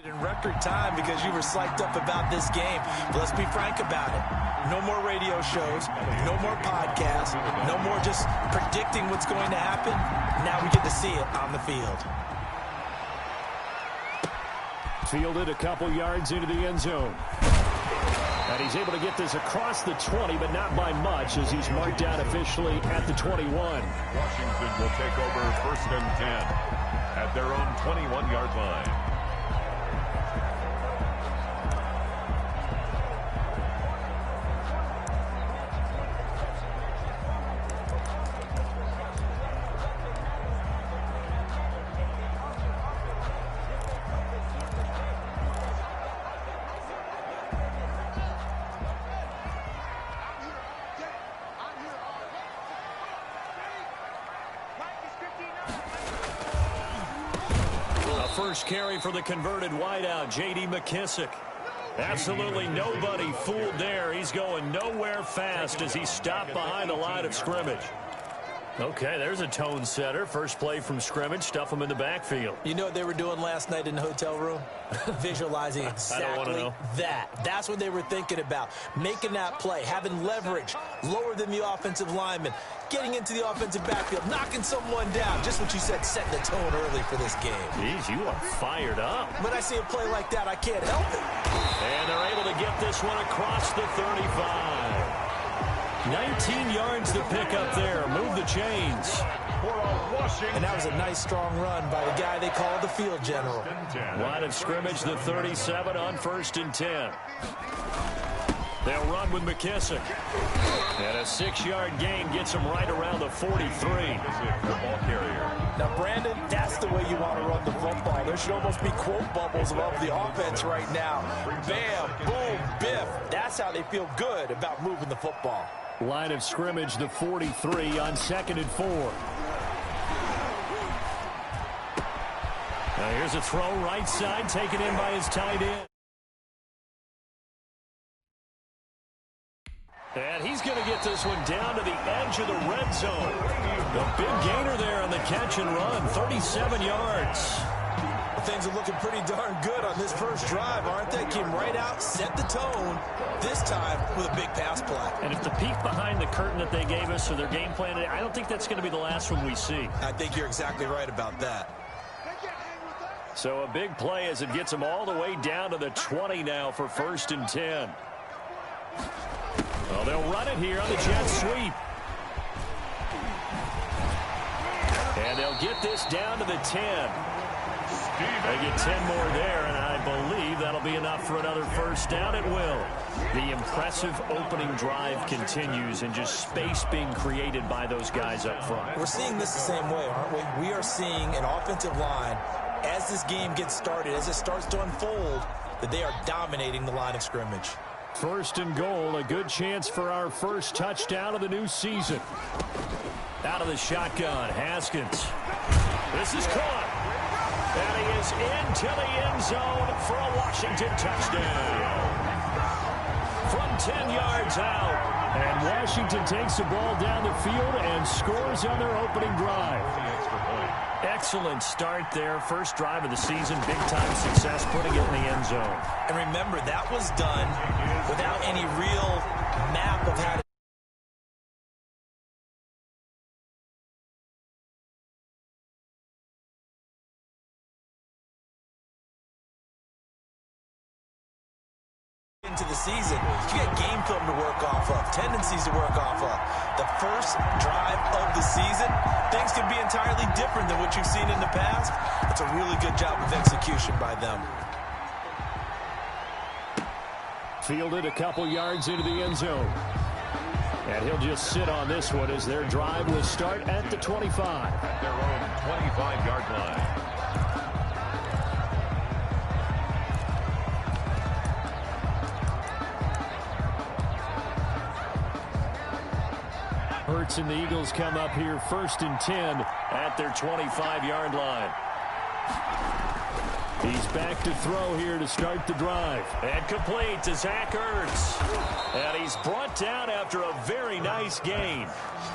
In record time because you were psyched up about this game. But let's be frank about it. No more radio shows, no more podcasts, no more just predicting what's going to happen. Now we get to see it on the field. Fielded a couple yards into the end zone. And he's able to get this across the 20, but not by much as he's marked out officially at the 21. Washington will take over 1st and 10 at their own 21-yard line. First carry for the converted wideout, J.D. McKissic. Absolutely nobody fooled there. He's going nowhere fast as he stopped behind the line of scrimmage. Okay, there's a tone setter. First play from scrimmage, stuff him in the backfield. You know what they were doing last night in the hotel room? Visualizing exactly that. That's what they were thinking about. Making that play, having leverage, lower than the offensive lineman, getting into the offensive backfield, knocking someone down. Just what you said, setting the tone early for this game. Jeez, you are fired up. When I see a play like that, I can't help it. And they're able to get this one across the 35. 19 yards to pick up there. Move the chains. And that was a nice, strong run by the guy they call the field general. Line of scrimmage, the 37 on 1st and 10. They'll run with McKissic. And a 6-yard gain gets him right around the 43. Ball carrier. Now, Brandon, that's the way you want to run the football. There should almost be quote bubbles above the offense right now. Bam, boom, biff. That's how they feel good about moving the football. Line of scrimmage, the 43 on 2nd and 4. Now here's a throw right side, taken in by his tight end. And he's going to get this one down to the edge of the red zone. The big gainer there on the catch and run, 37 yards. Things are looking pretty darn good on this first drive, aren't they? Came right out, set the tone, this time with a big pass play. And if the peek behind the curtain that they gave us or their game plan, I don't think that's going to be the last one we see. I think you're exactly right about that. So a big play as it gets them all the way down to the 20 now for 1st and 10. Well, they'll run it here on the jet sweep. And they'll get this down to the 10. They get 10 more there, and I believe that'll be enough for another first down. It will. The impressive opening drive continues, and just space being created by those guys up front. We're seeing this the same way, aren't we? We are seeing an offensive line, as this game gets started, as it starts to unfold, that they are dominating the line of scrimmage. 1st and goal, a good chance for our first touchdown of the new season. Out of the shotgun, Haskins. This is caught. And he is into the end zone for a Washington touchdown. From 10 yards out. And Washington takes the ball down the field and scores on their opening drive. Excellent start there. First drive of the season. Big-time success putting it in the end zone. And remember, that was done without any real map of how to into the season. You got game film to work off of, tendencies to work off of. The first drive of the season, things can be entirely different than what you've seen in the past. It's a really good job of execution by them. Fielded a couple yards into the end zone. And he'll just sit on this one as their drive will start at the 25. At their own 25-yard line. Hurts and the Eagles come up here 1st and 10 at their 25-yard line. He's back to throw here to start the drive. And complete to Zach Ertz. And he's brought down after a very nice gain.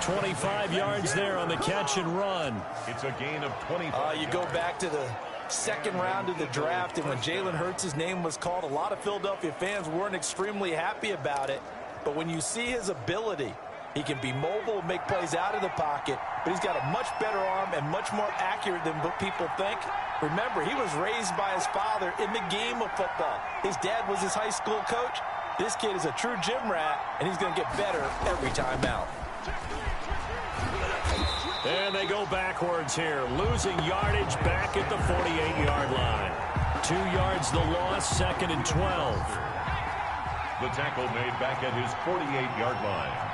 25 yards there on the catch and run. It's a gain of 25. You go back to Second round of the draft, and when Jalen Hurts' name was called, a lot of Philadelphia fans weren't extremely happy about it. But when you see his ability, he can be mobile, make plays out of the pocket, but he's got a much better arm and much more accurate than what people think. Remember, he was raised by his father in the game of football. His dad was his high school coach. This kid is a true gym rat, and he's going to get better every time out. And they go backwards here, losing yardage back at the 48-yard line. 2 yards the loss, 2nd and 12. The tackle made back at his 48-yard line.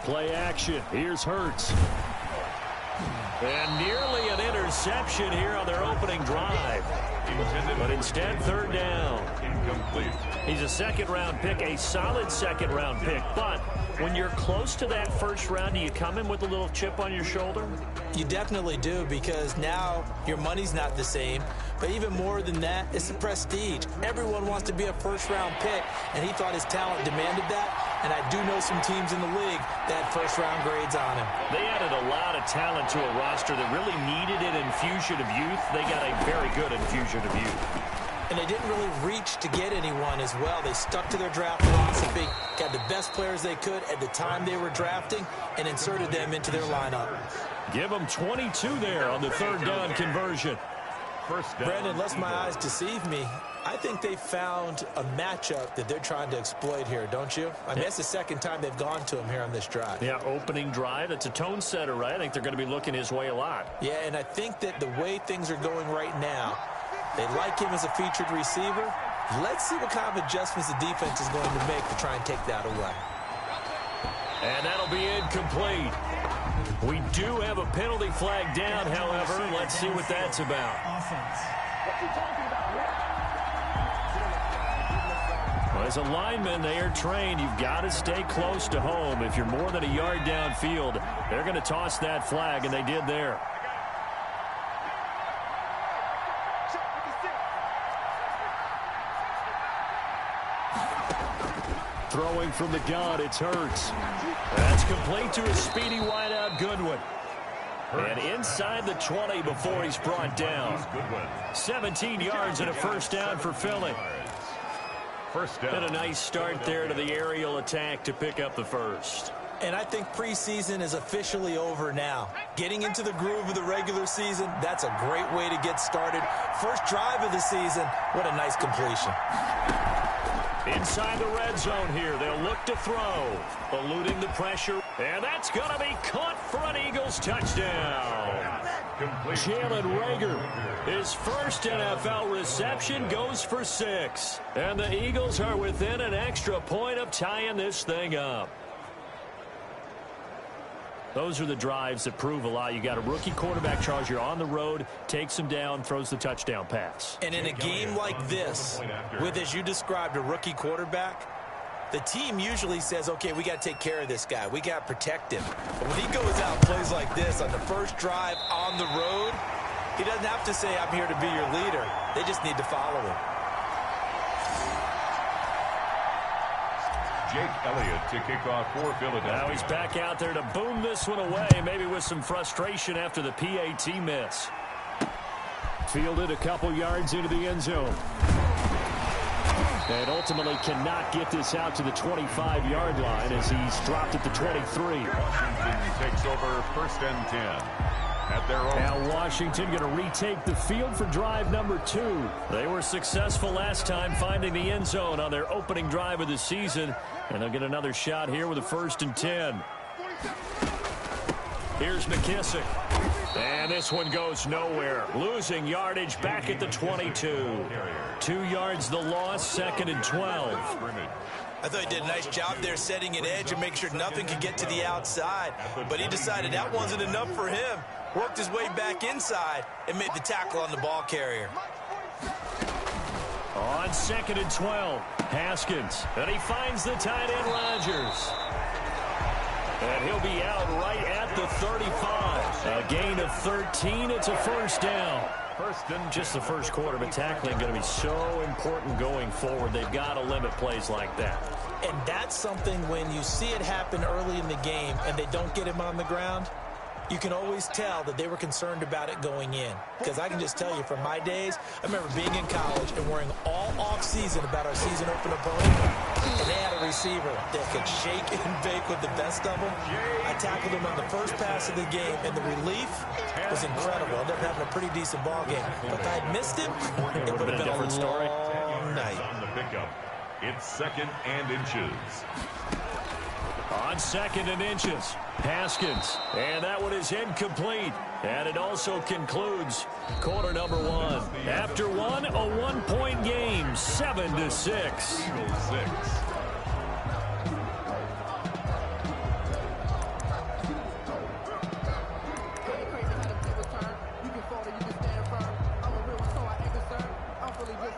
Play action. Here's Hurts. And nearly an interception here on their opening drive. But instead, 3rd down. Incomplete. He's a second-round pick, a solid second-round pick. But when you're close to that first round, do you come in with a little chip on your shoulder? You definitely do, because now your money's not the same. But even more than that, it's the prestige. Everyone wants to be a first-round pick, and he thought his talent demanded that. And I do know some teams in the league that had first-round grades on him. They added a lot of talent to a roster that really needed an infusion of youth. They got a very good infusion of youth. And they didn't really reach to get anyone as well. They stuck to their draft philosophy, got the best players they could at the time they were drafting, and inserted them into their lineup. Give them 22 there on the 3rd down conversion. First down. Brandon, unless my eyes deceive me, I think they found a matchup that they're trying to exploit here, don't you? I mean, that's the second time they've gone to him here on this drive. Yeah, opening drive. It's a tone setter, right? I think they're going to be looking his way a lot. Yeah, and I think that the way things are going right now, they like him as a featured receiver. Let's see what kind of adjustments the defense is going to make to try and take that away. And that'll be incomplete. We do have a penalty flag down, however. Let's see what that's about. Well, as a lineman, they are trained. You've got to stay close to home. If you're more than a yard downfield, they're going to toss that flag, and they did there. Throwing from the gun, it's Hurts. That's complete to a speedy wideout Goodwin. And inside the 20 before he's brought down. 17 yards and a first down for Philly. First down. And a nice start there to the aerial attack to pick up the first. And I think preseason is officially over now. Getting into the groove of the regular season, that's a great way to get started. First drive of the season, what a nice completion. Inside the red zone here, they'll look to throw. Eluding the pressure, and that's going to be caught for an Eagles touchdown. Jalen Reagor, his first NFL reception, goes for 6. And the Eagles are within an extra point of tying this thing up. Those are the drives that prove a lot. You got a rookie quarterback, Charles. You're on the road, takes him down, throws the touchdown pass. And in a game like this, with, as you described, a rookie quarterback, the team usually says, okay, we got to take care of this guy. We got to protect him. But when he goes out and plays like this on the first drive on the road, he doesn't have to say, I'm here to be your leader. They just need to follow him. Jake Elliott to kick off for Philadelphia. Now he's back out there to boom this one away, maybe with some frustration after the PAT miss. Fielded a couple yards into the end zone. And ultimately cannot get this out to the 25-yard line as he's dropped at the 23. Washington takes over 1st and 10. At their own. Now Washington going to retake the field for drive number 2. They were successful last time finding the end zone on their opening drive of the season. And they'll get another shot here with a 1st and 10. Here's McKissick. And this one goes nowhere. Losing yardage back at the 22. 2 yards the loss, 2nd and 12. I thought he did a nice job there setting an edge and make sure nothing could get to the outside. But he decided that wasn't enough for him. Worked his way back inside and made the tackle on the ball carrier. On 2nd and 12, Haskins. And he finds the tight end, Rodgers. And he'll be out right at the 35. A gain of 13. It's a first down. Just the first quarter, but tackling going to be so important going forward. They've got to limit plays like that. And that's something when you see it happen early in the game and they don't get him on the ground, you can always tell that they were concerned about it going in. Because I can just tell you from my days, I remember being in college and worrying all off-season about our season open opponent, and they had a receiver that could shake and bake with the best of them. I tackled him on the first pass of the game, and the relief was incredible. I ended up having a pretty decent ball game. But if I had missed him, it would have been a different story. Night. On the pickup, it's 2nd and inches. On 2nd and inches, Haskins. And that one is incomplete. And it also concludes quarter number 1. After one, a 1-point game, 7-6. Eagles 6.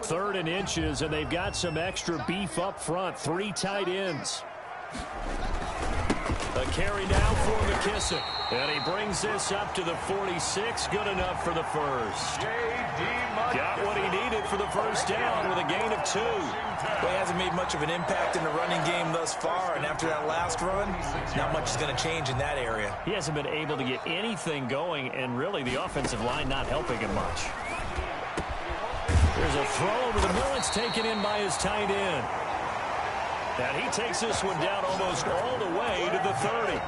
Third and inches, and they've got some extra beef up front. 3 tight ends. A carry now for McKissick. And he brings this up to the 46. Good enough for the first. Got what he needed for the first down with a gain of 2. Well, he hasn't made much of an impact in the running game thus far, and after that last run, not much is going to change in that area. He hasn't been able to get anything going, and really the offensive line not helping him much. There's a throw over the middle. It's taken in by his tight end. And he takes this one down almost all the way to the 30.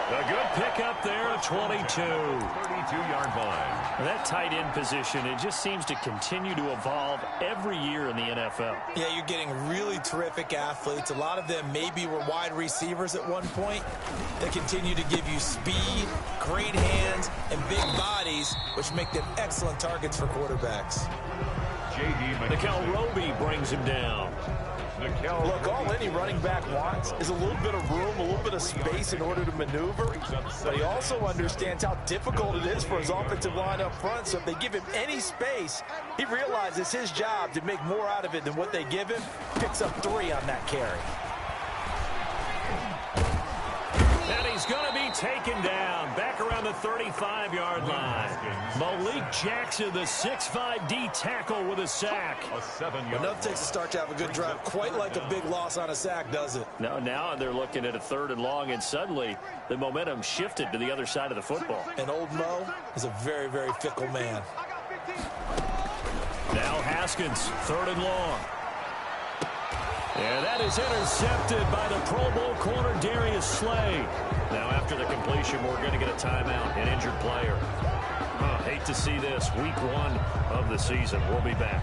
A good pickup there, 22. 32-yard line. That tight end position, it just seems to continue to evolve every year in the NFL. Yeah, you're getting really terrific athletes. A lot of them maybe were wide receivers at one point. They continue to give you speed, great hands, and big bodies, which make them excellent targets for quarterbacks. Nikel Roby brings him down. Look, all any running back wants is a little bit of room, a little bit of space in order to maneuver. But he also understands how difficult it is for his offensive line up front. So if they give him any space, he realizes his job to make more out of it than what they give him. Picks up 3 on that carry. And he's going to be taken down back around the 35-yard line. Malik Jackson, the 6'5" D tackle with a sack. Enough takes a start to have a good drive. Quite like a big loss on a sack, does it? Now they're looking at a 3rd and long, and suddenly the momentum shifted to the other side of the football. And old Mo is a very, very fickle man. Now Haskins, 3rd and long. And that is intercepted by the Pro Bowl corner, Darius Slay. Now, after the completion, we're going to get a timeout, an injured player. Hate to see this. Week 1 of the season. We'll be back.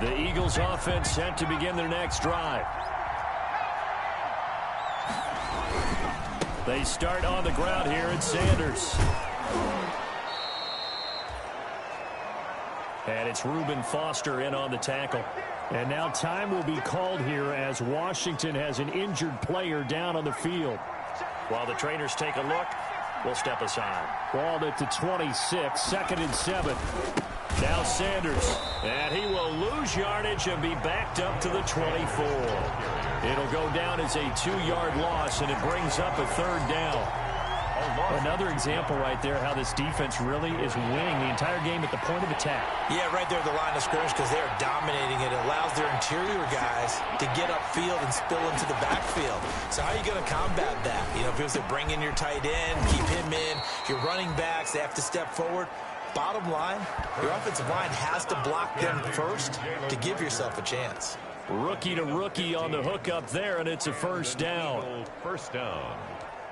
The Eagles offense set to begin their next drive. They start on the ground here at Sanders. And it's Reuben Foster in on the tackle. And now time will be called here as Washington has an injured player down on the field. While the trainers take a look, we'll step aside. Ball at the 26, 2nd and 7. Now Sanders, and he will lose yardage and be backed up to the 24. It'll go down as a 2-yard loss, and it brings up a 3rd down. Another example right there how this defense really is winning the entire game at the point of attack. Yeah, right there at the line of scrimmage because they are dominating it. It allows their interior guys to get upfield and spill into the backfield. So how are you going to combat that? You know, if it was to bring in your tight end, keep him in, your running backs, they have to step forward. Bottom line, your offensive line has to block them first to give yourself a chance. Rookie to rookie on the hook up there, and it's a 1st down. First down.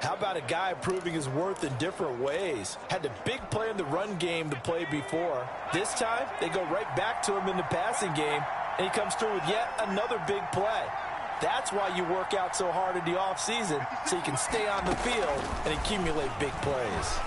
How about a guy proving his worth in different ways? Had the big play in the run game to play before. This time, they go right back to him in the passing game, and he comes through with yet another big play. That's why you work out so hard in the offseason, so you can stay on the field and accumulate big plays.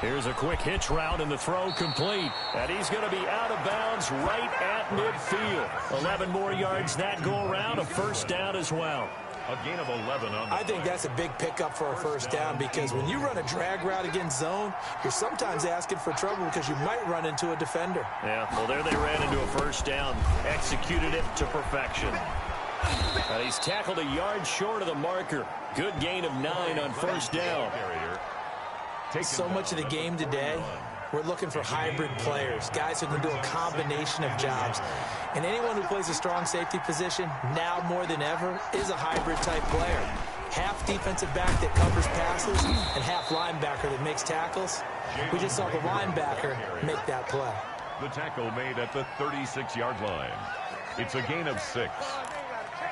Here's a quick hitch route, and the throw complete. And he's going to be out of bounds right at midfield. 11 more yards that go around, a 1st down as well. A gain of 11 on the I think play. that's a big pickup for a first down because when you run a drag route against zone, you're sometimes asking for trouble because you might run into a defender. Yeah, well, there they ran into a first down. Executed it to perfection. And he's tackled a yard short of the marker. Good gain of 9 on first down. So much of the game today, we're looking for hybrid players, guys who can do a combination of jobs. And anyone who plays a strong safety position, now more than ever, is a hybrid-type player. Half defensive back that covers passes and half linebacker that makes tackles. We just saw the linebacker make that play. The tackle made at the 36-yard line. It's a gain of 6.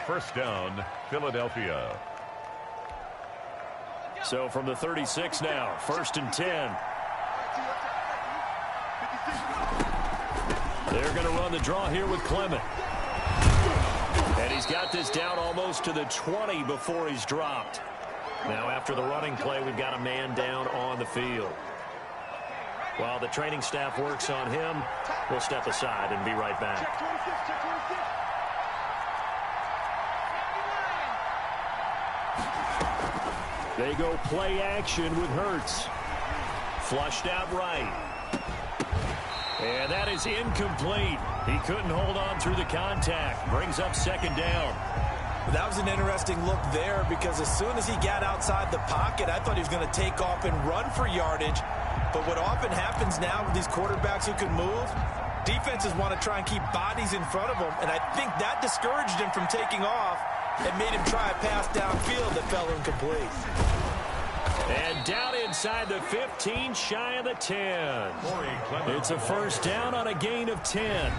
First down, Philadelphia. So from the 36 now, 1st and 10. They're going to run the draw here with Clement. And he's got this down almost to the 20 before he's dropped. Now after the running play, we've got a man down on the field. While the training staff works on him, we'll step aside and be right back. They go play action with Hurts. Flushed out right. And that is incomplete. He couldn't hold on through the contact. Brings up 2nd down. That was an interesting look there because as soon as he got outside the pocket, I thought he was going to take off and run for yardage. But what often happens now with these quarterbacks who can move, defenses want to try and keep bodies in front of them. And I think that discouraged him from taking off and made him try a pass downfield that fell incomplete. And down inside the 15, shy of the 10. It's a first down on a gain of 10.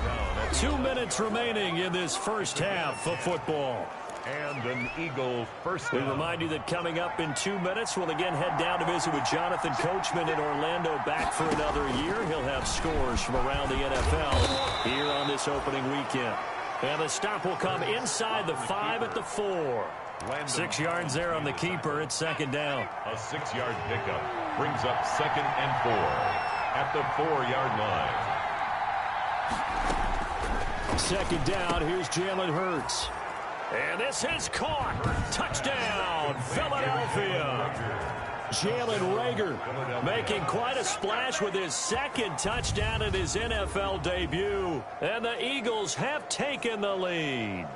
2 minutes remaining in this first half of football. And an Eagle first down. We remind you that coming up in 2 minutes, we'll again head down to visit with Jonathan Coachman in Orlando, back for another year. He'll have scores from around the NFL here on this opening weekend. And the stop will come inside the 5 at the 4. 6 yards there on the keeper. It's 2nd down. A 6-yard pickup brings up 2nd and 4 at the 4-yard line. 2nd down. Here's Jalen Hurts. And this is caught. Touchdown, Philadelphia. Jalen Reagor making quite a splash with his 2nd touchdown in his NFL debut. And the Eagles have taken the lead.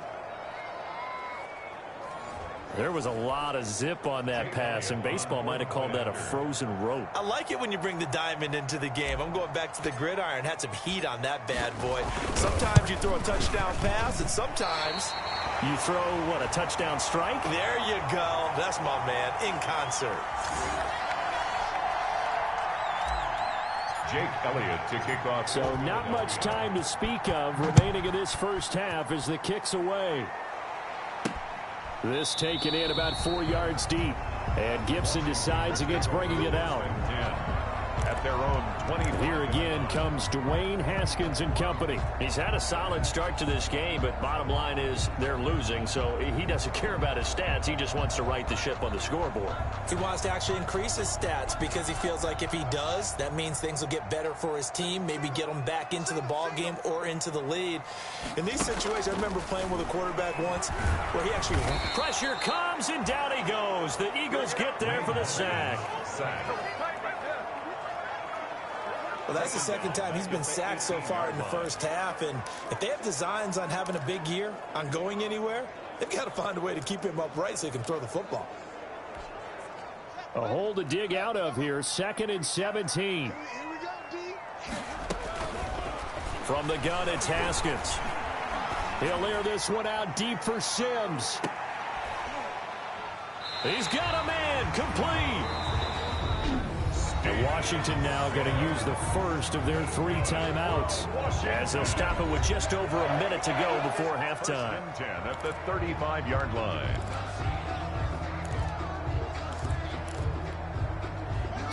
There was a lot of zip on that pass, and baseball might have called that a frozen rope. I like it when you bring the diamond into the game. I'm going back to the gridiron. Had some heat on that bad boy. Sometimes you throw a touchdown pass, and sometimes you throw, what, a touchdown strike? There you go. That's my man, in concert. Jake Elliott to kick off. So not much time to speak of remaining in this first half as the kick's away. This taken in about 4 yards deep. And Gibson decides against bringing it out. At their own 20. Here again comes Dwayne Haskins and company. He's had a solid start to this game, but bottom line is they're losing, so he doesn't care about his stats. He just wants to right the ship on the scoreboard. He wants to actually increase his stats because he feels like if he does, that means things will get better for his team, maybe get them back into the ball game or into the lead. In these situations, I remember playing with a quarterback once where he actually... Pressure comes, and down he goes. The Eagles get there for the sack. Well, that's the 2nd time he's been sacked so far in the first half, and if they have designs on having a big year, on going anywhere, they've got to find a way to keep him upright so he can throw the football. A hole to dig out of here, 2nd and 17. From the gun, it's Haskins. He'll air this one out deep for Sims. He's got a man, complete. And Washington now going to use the first of their 3 timeouts as they'll stop it with just over a minute to go before halftime. 10 at the 35-yard line.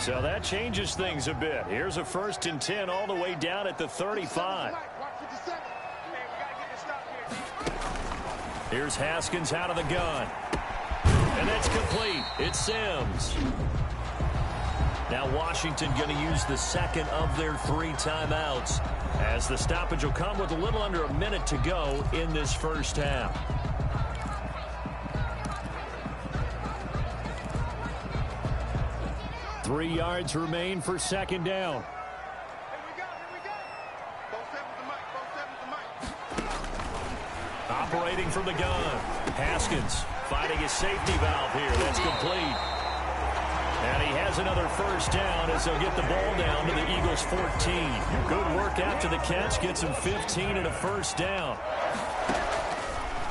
So that changes things a bit. Here's a 1st and 10 all the way down at the 35. Here's Haskins out of the gun. And that's complete. It's Sims. Now Washington going to use the 2nd of their 3 timeouts as the stoppage will come with a little under a minute to go in this first half. 3 yards remain for second down. Operating from the gun. Haskins finding his safety valve here. That's complete. And he has another first down as they'll get the ball down to the Eagles' 14. Good work after the catch. Gets him 15 and a first down.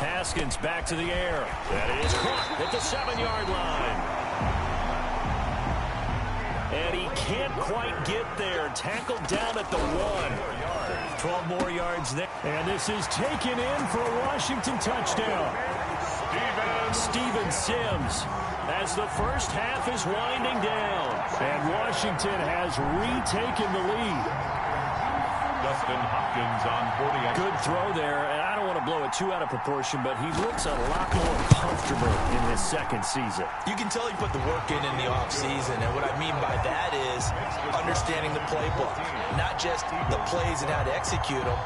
Haskins back to the air. That is caught at the 7-yard line. And he can't quite get there. Tackled down at the 1. 12 more yards there. And this is taken in for a Washington touchdown. Steven Sims as the first half is winding down. And Washington has retaken the lead. Dustin Hopkins on 48. Good throw there, and I don't want to blow it too out of proportion, but he looks a lot more comfortable in his second season. You can tell he put the work in the offseason, and what I mean by that is understanding the playbook. Not just the plays and how to execute them,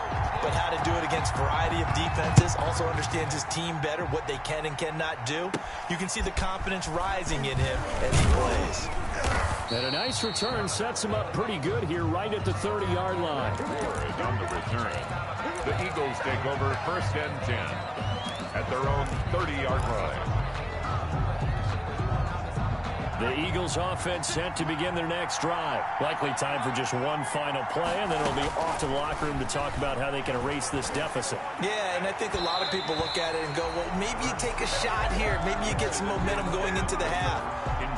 but how to do it against a variety of defenses. Also understands his team better, what they can and cannot do. You can see the confidence rising in him as he plays. And a nice return sets him up pretty good here right at the 30-yard line. Is on the return. The Eagles take over 1st and 10 at their own 30-yard line. The Eagles offense set to begin their next drive. Likely time for just one final play, and then it'll be off to the locker room to talk about how they can erase this deficit. Yeah, and I think a lot of people look at it and go, well, maybe you take a shot here. Maybe you get some momentum going into the half.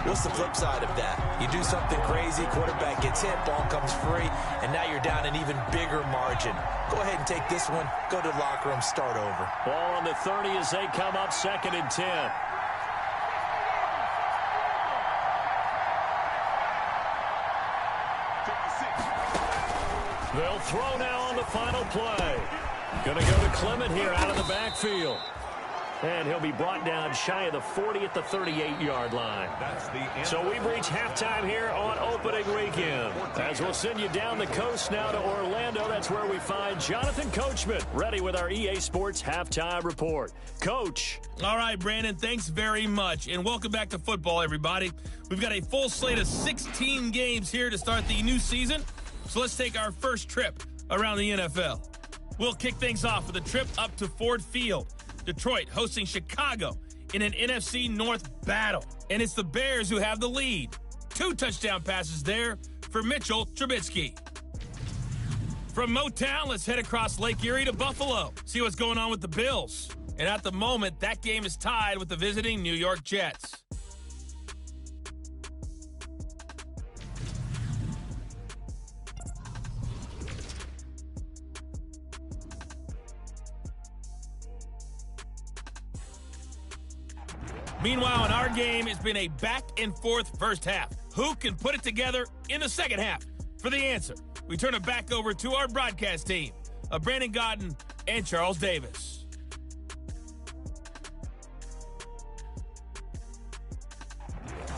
What's the flip side of that? You do something crazy, quarterback gets hit, ball comes free, and now you're down an even bigger margin. Go ahead and take this one, go to the locker room, start over. Ball on the 30 as they come up 2nd and 10. They'll throw now on the final play. Going to go to Clement here out of the backfield. And he'll be brought down shy of the 40 at the 38-yard line. So we've reached halftime here on opening weekend. As we'll send you down the coast now to Orlando, that's where we find Jonathan Coachman, ready with our EA Sports halftime report. Coach. All right, Brandon, thanks very much. And welcome back to football, everybody. We've got a full slate of 16 games here to start the new season. So let's take our first trip around the NFL. We'll kick things off with a trip up to Ford Field. Detroit hosting Chicago in an NFC North battle. And it's the Bears who have the lead. 2 touchdown passes there for Mitchell Trubisky. From Motown, let's head across Lake Erie to Buffalo. See what's going on with the Bills. And at the moment, that game is tied with the visiting New York Jets. Meanwhile, in our game, it's been a back-and-forth first half. Who can put it together in the second half? For the answer, we turn it back over to our broadcast team of Brandon Gaudin and Charles Davis.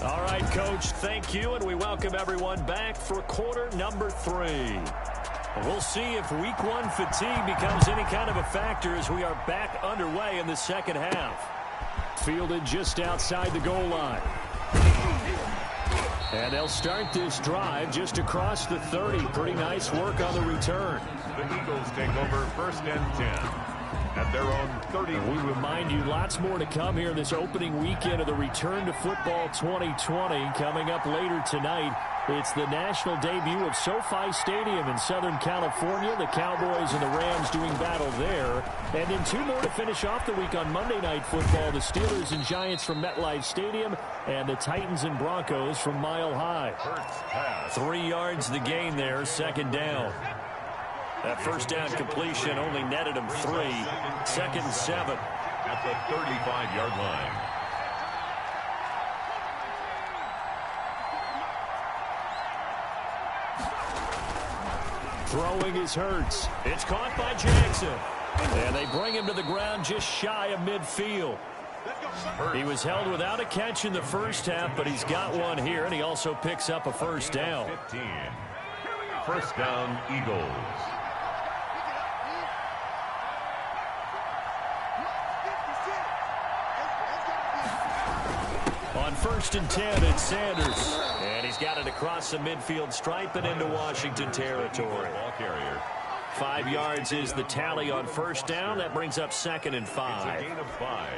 All right, Coach, thank you, and we welcome everyone back for quarter number 3. We'll see if week 1 fatigue becomes any kind of a factor as we are back underway in the second half. Fielded just outside the goal line. And they'll start this drive just across the 30. Pretty nice work on the return. The Eagles take over 1st and 10 at their own 30. We remind you lots more to come here this opening weekend of the Return to Football 2020. Coming up later tonight, it's the national debut of SoFi Stadium in Southern California. The Cowboys and the Rams doing battle there. And then 2 more to finish off the week on Monday Night Football. The Steelers and Giants from MetLife Stadium and the Titans and Broncos from Mile High. 3 yards the gain there, second down. That first down completion only netted him 3. 2nd and 7. At the 35-yard line. Throwing is Hurts. It's caught by Jackson. And they bring him to the ground just shy of midfield. He was held without a catch in the first half, but he's got one here, and he also picks up a first down. 15. First down, Eagles. On 1st and 10, it's Sanders. And he's got it across the midfield stripe and into Washington territory. Ball carrier. 5 yards is the tally on first down. That brings up 2nd and 5. It's a gain of 5.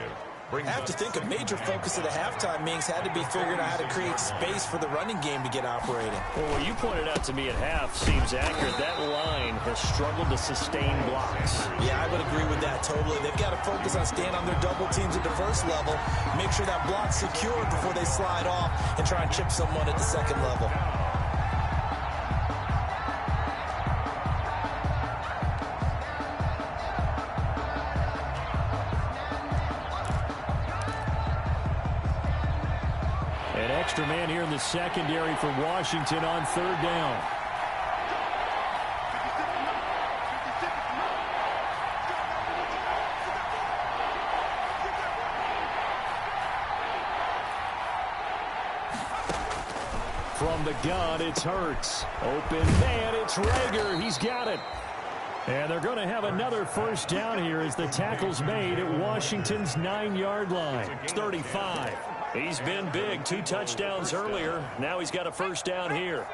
I have to think a major focus of the halftime meetings had to be figuring out how to create space for the running game to get operating. Well, what you pointed out to me at half seems accurate. That line has struggled to sustain blocks. Yeah, I would agree with that totally. They've got to focus on staying on their double teams at the first level, make sure that block's secured before they slide off, and try and chip someone at the second level. Extra man here in the secondary for Washington on 3rd down. From the gun, it's Hurts. Open man, it's Reagor. He's got it. And they're going to have another first down here as the tackle's made at Washington's 9-yard line. 35. He's been big. 2 touchdowns earlier. Now he's got a first down here.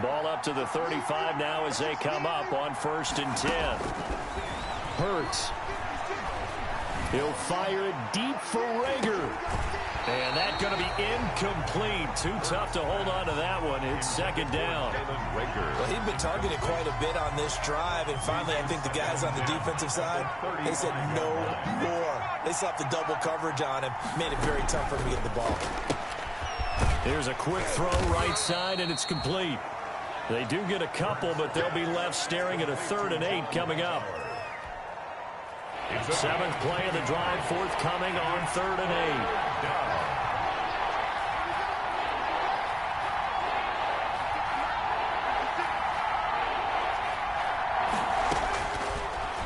Ball up to the 35 now as they come up on 1st and 10. Hurts. He'll fire it deep for Reagor. And that's going to be incomplete. Too tough to hold on to that one. It's 2nd down. Well, he'd been targeted quite a bit on this drive, and finally I think the guys on the defensive side, they said no more. They slapped the double coverage on him, made it very tough for him to get the ball. Here's a quick throw right side, and it's complete. They do get a couple, but they'll be left staring at a 3rd and 8 coming up. 7th play of the drive forthcoming on 3rd and 8.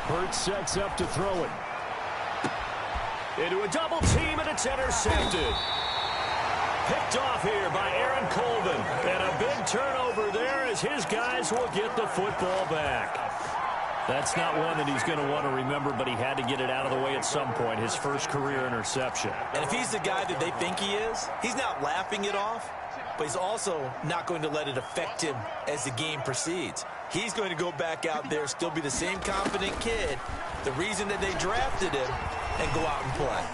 Hurts sets up to throw it. Into a double team, and it's intercepted. Picked off here by Aaron Colvin. And a big turnover there as his guys will get the football back. That's not one that he's going to want to remember, but he had to get it out of the way at some point, his first career interception. And if he's the guy that they think he is, he's not laughing it off, but he's also not going to let it affect him as the game proceeds. He's going to go back out there, still be the same confident kid, the reason that they drafted him, and go out and play.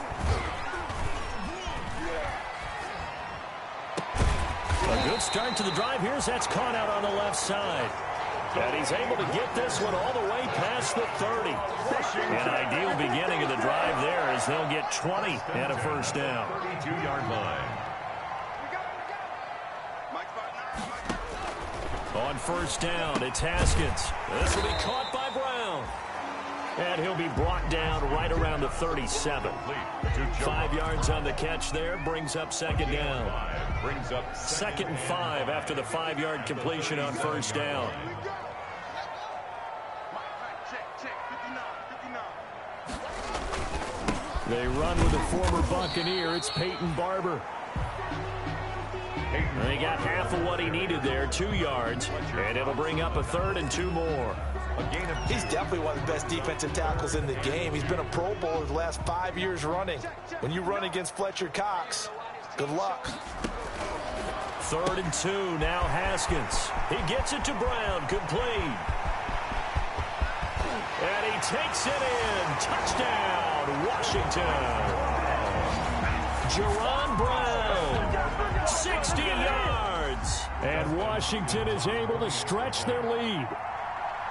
A good start to the drive. Here's that's caught out on the left side. And he's able to get this one all the way past the 30. An ideal beginning of the drive there as they'll get 20 and a first down. 32-yard line. On first down, it's Haskins. This will be caught by Brown. And he'll be brought down right around the 37. 5 yards on the catch there, brings up 2nd down. 2nd and 5 after the 5-yard completion on first down. They run with the former Buccaneer. It's Peyton Barber. They got half of what he needed there, 2 yards, and it'll bring up a 3rd and 2 more. He's definitely one of the best defensive tackles in the game. He's been a Pro Bowler the last 5 years running. When you run against Fletcher Cox, good luck. 3rd and 2, now Haskins. He gets it to Brown, complete. And he takes it in. Touchdown, Washington. Jaron Brown, 60 yards. And Washington is able to stretch their lead.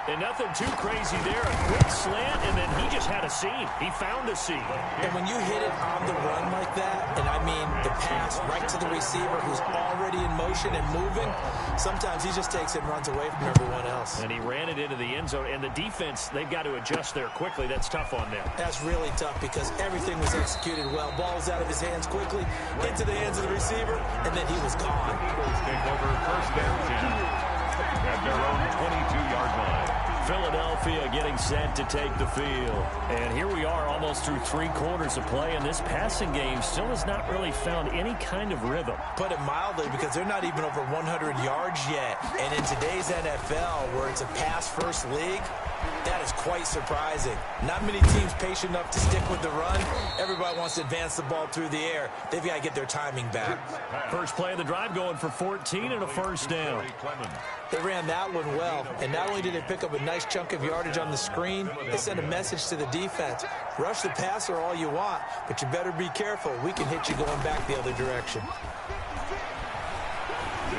And nothing too crazy there. A quick slant, and then he just had a seam. He found a seam. And when you hit it on the run like that, and I mean the pass right to the receiver who's already in motion and moving, sometimes he just takes it and runs away from everyone else. And he ran it into the end zone. And the defense, they've got to adjust there quickly. That's tough on them. That's really tough because everything was executed well. Ball was out of his hands quickly, into the hands of the receiver, and then he was gone. Eagles take over first down at their own 22-yard line. Philadelphia getting set to take the field. And here we are almost through 3 quarters of play, and this passing game still has not really found any kind of rhythm. Put it mildly, because they're not even over 100 yards yet. And in today's NFL, where it's a pass-first league, That is quite surprising. Not many teams patient enough to stick with the run. Everybody wants to advance the ball through the air. They've got to get their timing back. First play of the drive going for 14 and a first down. They ran that one well, and not only did they pick up a nice chunk of yardage on the screen, they sent a message to the defense. Rush the passer all you want, but you better be careful. We can hit you going back the other direction.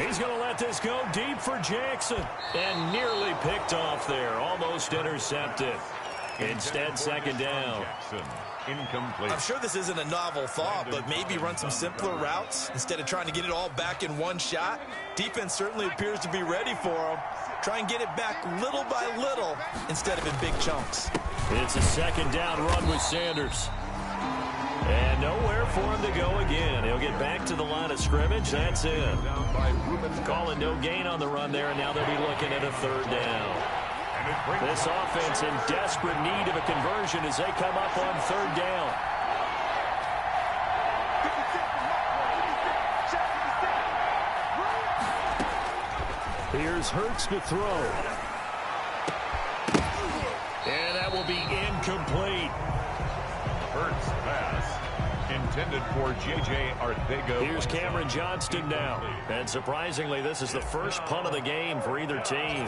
He's going to let this go deep for Jackson. And nearly picked off there. Almost intercepted. Instead, second down. Incomplete. I'm sure this isn't a novel thought, but maybe run some simpler routes instead of trying to get it all back in one shot. Defense certainly appears to be ready for them. Try and get it back little by little instead of in big chunks. It's a second down run with Sanders. And nowhere for him to go again. He'll get back to the line of scrimmage. That's it. Calling no gain on the run there, and now they'll be looking at a third down. This offense in desperate need of a conversion as they come up on third down. Here's Hurts to throw. And that will be incomplete. Hurts pass intended for J.J. Arcega. Here's Cameron Johnston now. And surprisingly, this is the first punt of the game for either team.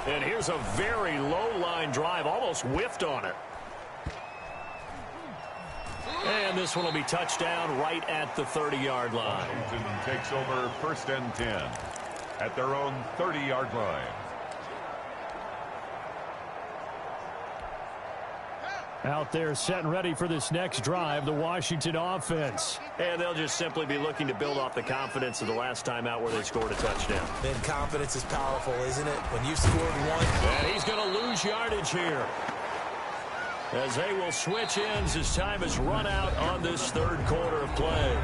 And here's a very low-line drive, almost whiffed on it. And this one will be touchdown right at the 30-yard line. Washington takes over first and 10 at their own 30-yard line. Out there set and ready for this next drive, the Washington offense. And they'll just simply be looking to build off the confidence of the last time out where they scored a touchdown. Man, confidence is powerful, isn't it? When you've scored one. And he's going to lose yardage here, as they will switch ends as time has run out on this third quarter of play.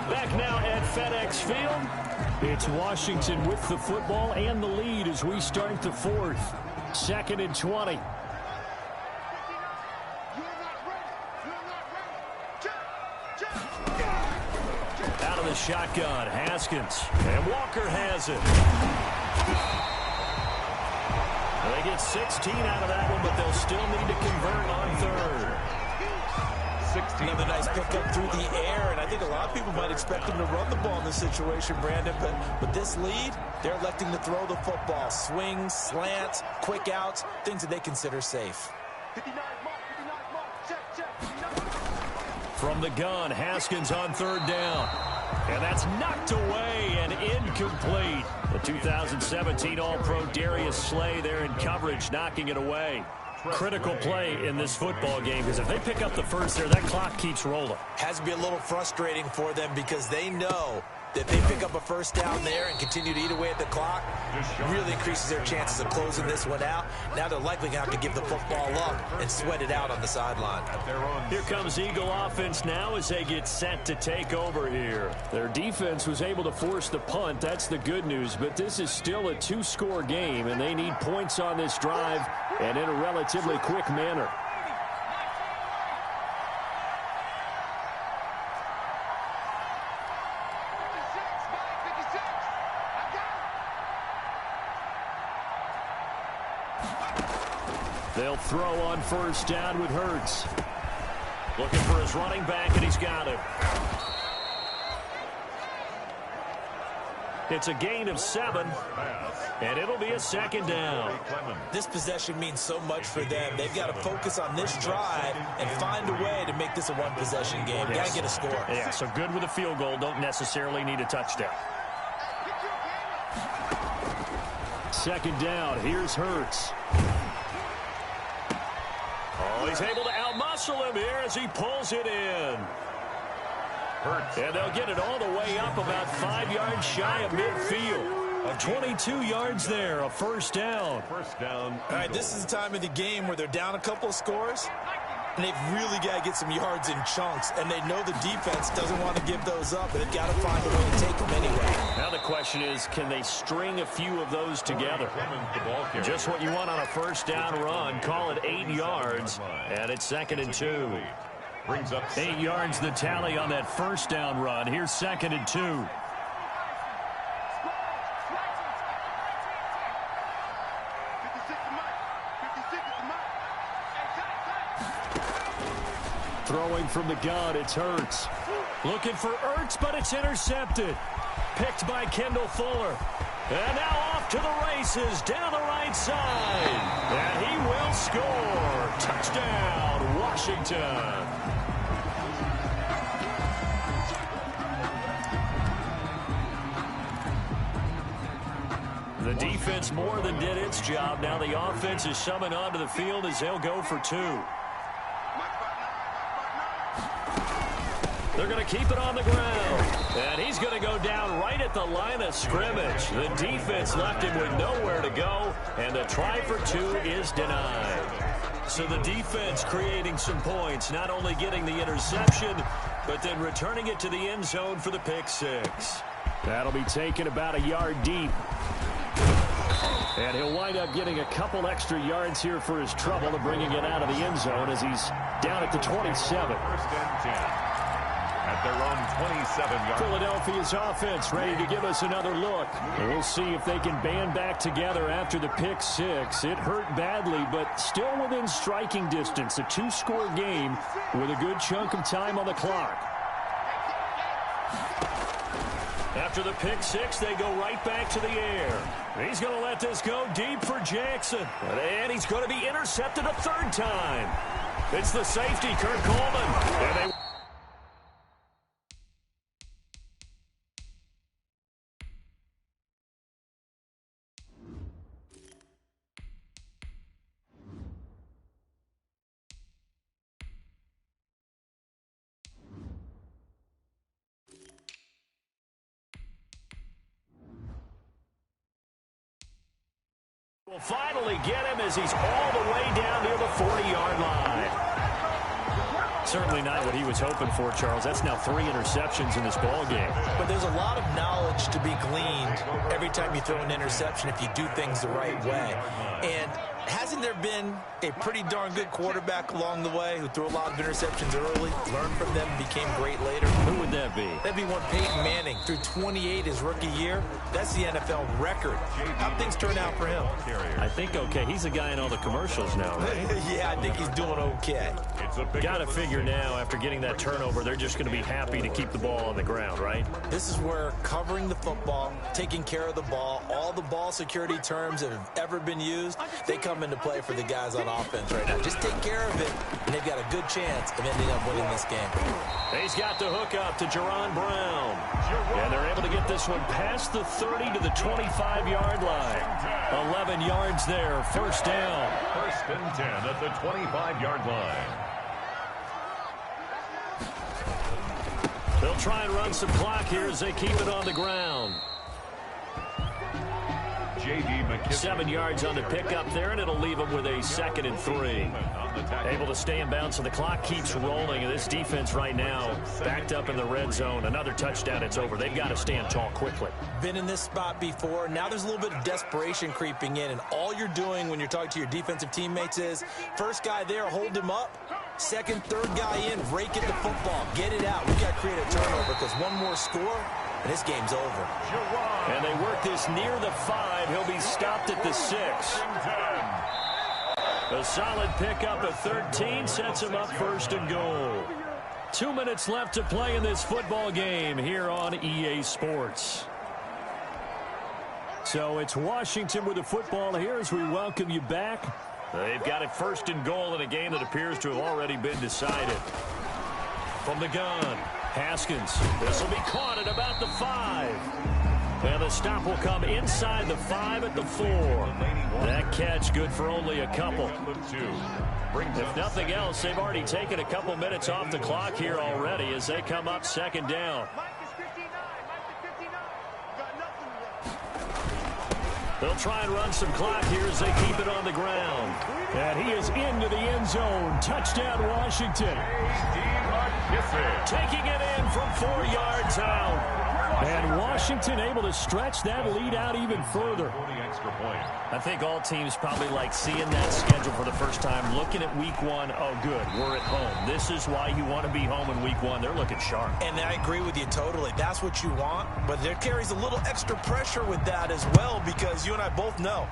Back now at FedEx Field. It's Washington with the football and the lead as we start the fourth. 2nd and 20. Out of the shotgun, Haskins. And Walker has it. They get 16 out of that one, but they'll still need to convert on third. 16. Another nice pickup through the air, and I think a lot of people might expect them to run the ball in this situation, Brandon, but with this lead, they're electing to throw the football. Swings, slants, quick outs, things that they consider safe. From the gun, Haskins on third down. And that's knocked away and incomplete. The 2017 All-Pro Darius Slay there in coverage, knocking it away. Critical play in this football game, because if they pick up the first there, that clock keeps rolling. Has to be a little frustrating for them because they know that they pick up a first down there and continue to eat away at the clock, really increases their chances of closing this one out. Now they're likely going to have to give the football up and sweat it out on the sideline. Here comes Eagle offense now as they get set to take over here. Their defense was able to force the punt. That's the good news, but this is still a two-score game, and they need points on this drive and in a relatively quick manner. They'll throw on first down with Hurts. Looking for his running back, and he's got it. It's a gain of 7, and it'll be a second down. This possession means so much for them. They've got to focus on this drive and find a way to make this a one-possession game. Got to get a score. Yeah, so good with a field goal. Don't necessarily need a touchdown. Second down. Here's Hurts. Oh, he's able to outmuscle him here as he pulls it in. Hurts. And they'll get it all the way up about 5 yards shy of midfield. 22 yards there, a first down. First down. All right, this is the time of the game where they're down a couple of scores, and they've really got to get some yards in chunks, and they know the defense doesn't want to give those up, but they've got to find a way to take them anyway. Now the question is, can they string a few of those together? Just what you want on a first down run. Call it 8 yards, and it's 2nd and 2. Brings up 8 yards the tally on that first down run. Here's 2nd and 2. Throwing from the gun, it's Hurts. Looking for Ertz, but it's intercepted. Picked by Kendall Fuller. And now off to the races down the right side. And he will score. Touchdown, Washington. The defense more than did its job. Now the offense is summoned onto the field as they'll go for two. They're going to keep it on the ground. And he's going to go down right at the line of scrimmage. The defense left him with nowhere to go. And the try for two is denied. So the defense creating some points, not only getting the interception, but then returning it to the end zone for the pick six. That'll be taken about a yard deep. And he'll wind up getting a couple extra yards here for his trouble of bringing it out of the end zone as he's down at the 27. First and 10 at their own 27-yard. Philadelphia's offense ready to give us another look. We'll see if they can band back together after the pick six. It hurt badly, but still within striking distance. A two-score game with a good chunk of time on the clock. After the pick six, they go right back to the air. He's going to let this go deep for Jackson. And he's going to be intercepted a third time. It's the safety, Kurt Coleman. And they... will finally get him as he's all the way down near the 40-yard line. Certainly not what he was hoping for, Charles. That's now 3 interceptions in this ball game. But there's a lot of knowledge to be gleaned every time you throw an interception if you do things the right way. And hasn't there been a pretty darn good quarterback along the way who threw a lot of interceptions early, learned from them, became great later? Who would that be? That'd be one Peyton Manning. Threw 28 his rookie year. That's the NFL record. How'd things turn out for him? I think okay. He's a guy in all the commercials now, right? Yeah, I think he's doing okay. Got to figure now, after getting that turnover, they're just going to be happy to keep the ball on the ground, right? This is where covering the football, taking care of the ball, all the ball security terms that have ever been used, they come into play for the guys on offense right now. Just take care of it, and they've got a good chance of ending up winning this game. He's got the hookup to Jaron Brown. And they're able to get this one past the 30 to the 25-yard line. 11 yards there, first down. First and 10 at the 25-yard line. They'll try and run some clock here as they keep it on the ground. J.D. McKissic. 7 yards on the pickup there, and it'll leave them with a 2nd and 3. Able to stay in bounds, so the clock keeps rolling. And this defense right now backed up in the red zone. Another touchdown, it's over. They've got to stand tall quickly. Been in this spot before. Now there's a little bit of desperation creeping in, and all you're doing when you're talking to your defensive teammates is first guy there, hold him up. Second, third guy in, rake at the football. Get it out. We've got to create a turnover because one more score, and this game's over. And they work this near the 5. He'll be stopped at the 6. A solid pickup of 13 sets him up first and goal. 2 minutes left to play in this football game here on EA Sports. So it's Washington with the football here as we welcome you back. They've got it first and goal in a game that appears to have already been decided. From the gun, Haskins. This will be caught at about the 5. And the stop will come inside the 5 at the 4. That catch good for only a couple. If nothing else, they've already taken a couple minutes off the clock here already as they come up second down. They'll try and run some clock here as they keep it on the ground. And he is into the end zone. Touchdown, Washington. Taking it in from 4 yards out. And Washington able to stretch that lead out even further. I think all teams probably like seeing that schedule for the first time, looking at week 1. Oh, good, we're at home. This is why you want to be home in week 1. They're looking sharp. And I agree with you totally. That's what you want. But there carries a little extra pressure with that as well because you and I both know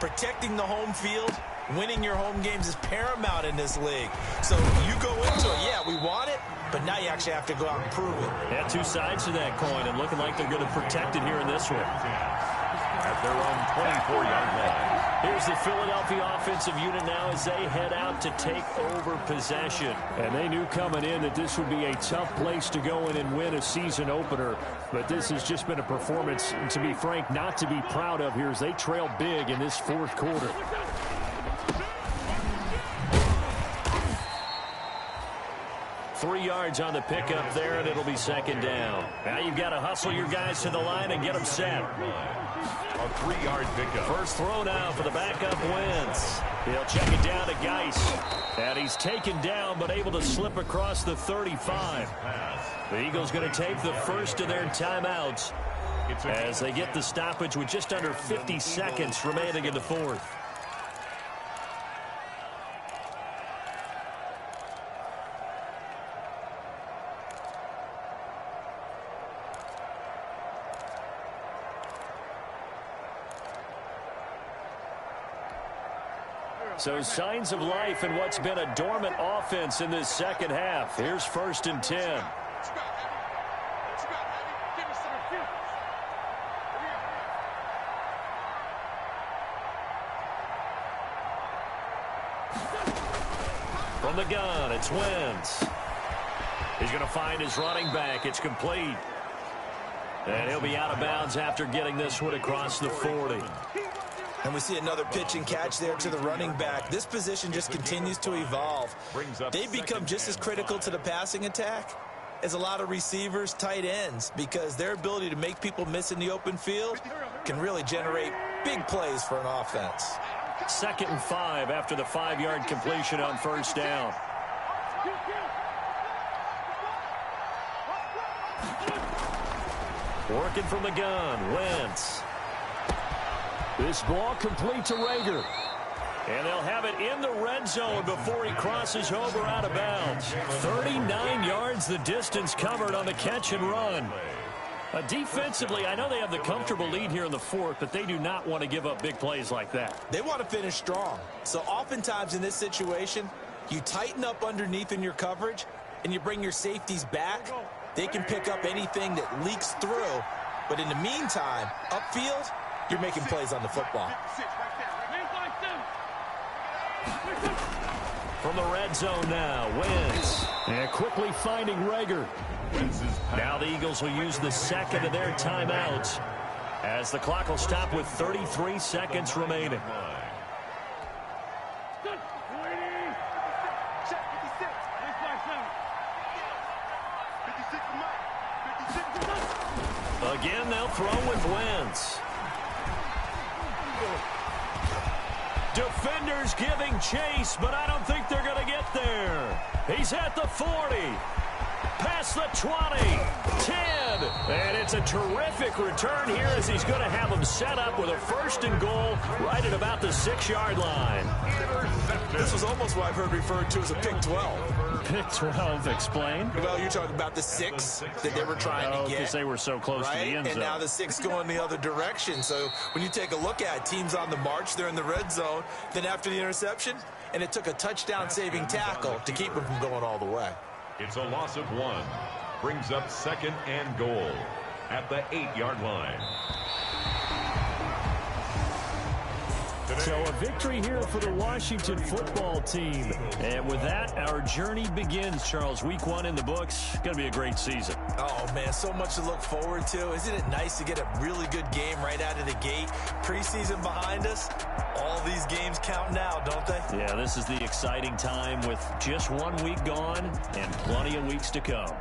protecting the home field Winning your home games is paramount in this league. So you go into it, yeah, we want it, but now you actually have to go out and prove it. Yeah, two sides to that coin, and looking like they're going to protect it here in this one. At their own 24-yard line. Here's the Philadelphia offensive unit now as they head out to take over possession. And they knew coming in that this would be a tough place to go in and win a season opener. But this has just been a performance, to be frank, not to be proud of here as they trail big in this fourth quarter. Yards on the pickup there, and it'll be second down. Now you've got to hustle your guys to the line and get them set. A 3-yard pickup. First throw now for the backup Wentz. He'll check it down to Geis. And he's taken down but able to slip across the 35. The Eagles going to take the first of their timeouts as they get the stoppage with just under 50 seconds remaining in the fourth. So signs of life in what's been a dormant offense in this second half. Here's 1st and 10. From the gun, it's Wentz. He's going to find his running back. It's complete. And he'll be out of bounds after getting this one across the 40. And we see another pitch and catch there to the running back. This position just continues to evolve. They become just as critical to the passing attack as a lot of receivers, tight ends, because their ability to make people miss in the open field can really generate big plays for an offense. 2nd and 5 after the 5-yard completion on first down. Working from the gun, Wentz. This ball complete to Rager. And they'll have it in the red zone before he crosses over out of bounds. 39 yards the distance covered on the catch and run. Defensively, I know they have the comfortable lead here in the fourth, but they do not want to give up big plays like that. They want to finish strong. So oftentimes in this situation, you tighten up underneath in your coverage, and you bring your safeties back. They can pick up anything that leaks through. But in the meantime, upfield, you're making plays on the football. From the red zone now, Wentz. And quickly finding Rager. Now the Eagles will use the second of their timeouts as the clock will stop with 33 seconds remaining. Again, they'll throw with Wentz. Defenders giving chase, but I don't think they're going to get there. He's at the 40. Past the 20. 10. And it's a terrific return here as he's going to have them set up with a 1st and goal right at about the 6-yard line. This was almost what I've heard referred to as a pick 12. Pick 12, explain. Well, you're talking about the 6 that they were trying to get. Because they were so close to the end zone. And now the 6 going the other direction. So when you take a look at it, teams on the march, they're in the red zone. Then after the interception, and it took a touchdown-saving tackle to keep them from going all the way. It's a loss of 1. Brings up 2nd and goal at the 8-yard line. So a victory here for the Washington football team. And with that, our journey begins, Charles. Week 1 in the books. Going to be a great season. Oh, man, so much to look forward to. Isn't it nice to get a really good game right out of the gate? Preseason behind us. All these games count now, don't they? Yeah, this is the exciting time with just 1 week gone and plenty of weeks to come.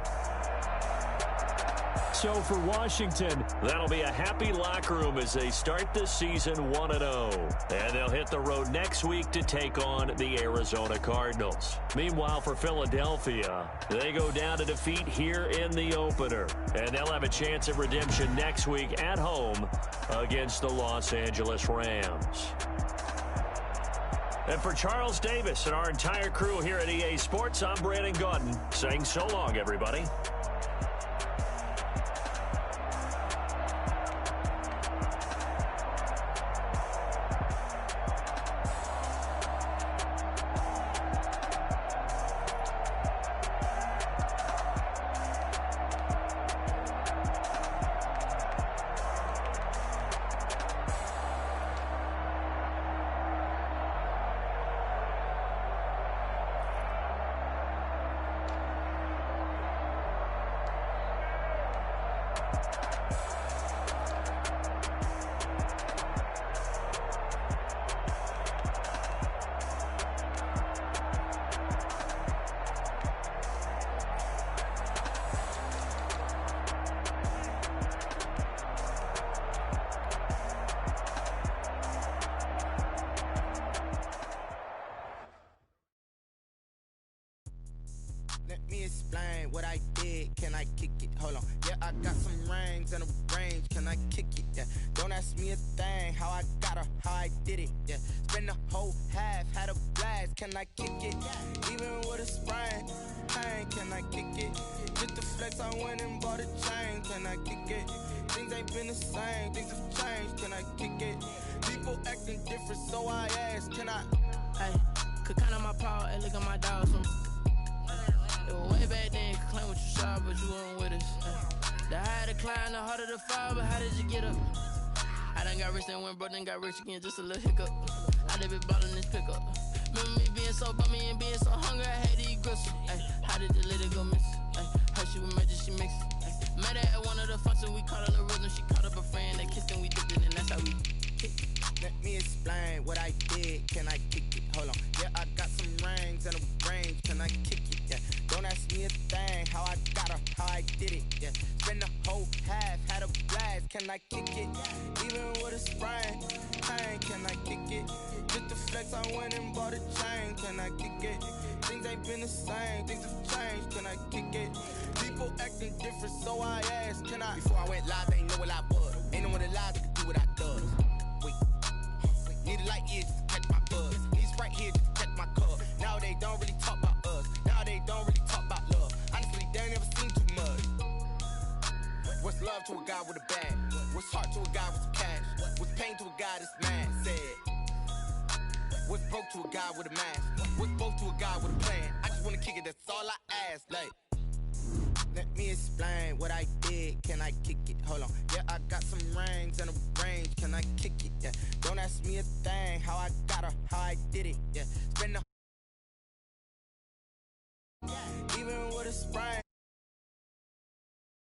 So for Washington, that'll be a happy locker room as they start this season 1-0. And they'll hit the road next week to take on the Arizona Cardinals. Meanwhile, for Philadelphia, they go down to defeat here in the opener. And they'll have a chance at redemption next week at home against the Los Angeles Rams. And for Charles Davis and our entire crew here at EA Sports, I'm Brandon Gaudin saying so long, everybody. me explain what I did. Can I kick it? Hold on. Yeah, I got some rings and a range. Can I kick it? Yeah. Don't ask me a thing. How I got her, how I did it. Yeah. Spend the whole half, had a blast. Can I kick it? Even with a sprain, pain. Can I kick it? Just the flex, I went and bought a chain. Can I kick it? Things ain't been the same. Things have changed. Can I kick it? People acting different, so I ask. Can I? Hey, could count on my power and look at my dogs. It was way back then, could claim what you saw, but you weren't with us. The higher the climb, the harder the fall, but how did you get up? I done got rich and went broke, then got rich again, just a little hiccup. I live it ballin' this pickup. Remember me being so bummy and being so hungry, I had to eat gristle. Ay, how did the lady go miss? Ay, her she was magic, she mixed. Met her at one of the functions, we caught her the rhythm. She caught up a friend, they kissed and we dipped it, and that's how we kicked. Let me explain what I did. Can I kick it? Hold on. Yeah, I got some rings and a range. Can I kick it? Yeah. Don't ask me a thing. How I got her, how I did it. Yeah. Spend the whole half, had a blast. Can I kick it? Even with a sprain, pain. Can I kick it? Just the flex, I went and bought a chain. Can I kick it? Things ain't been the same. Things have changed. Can I kick it? People acting different, so I asked. Can I? Before I went live, they ain't know what I was. Ain't no one alive that could do what I does. Wait. Need a light here just to catch my buzz. Need Sprite here just to catch my cup. Now they don't really talk about us. Now they don't really talk about love. Honestly, they ain't never seen too much. What's love to a guy with a bag? What's heart to a guy with some cash? What's pain to a guy that's mad? Said. What's broke to a guy with a mask? What's broke to a guy with a plan? I just wanna kick it, that's all I ask. Like, let me explain what I did. Can I kick it? Hold on. Yeah, I got some rings and a range. Can I kick it? Yeah. Don't ask me a thing. How I got her, how I did it. Yeah. Spend the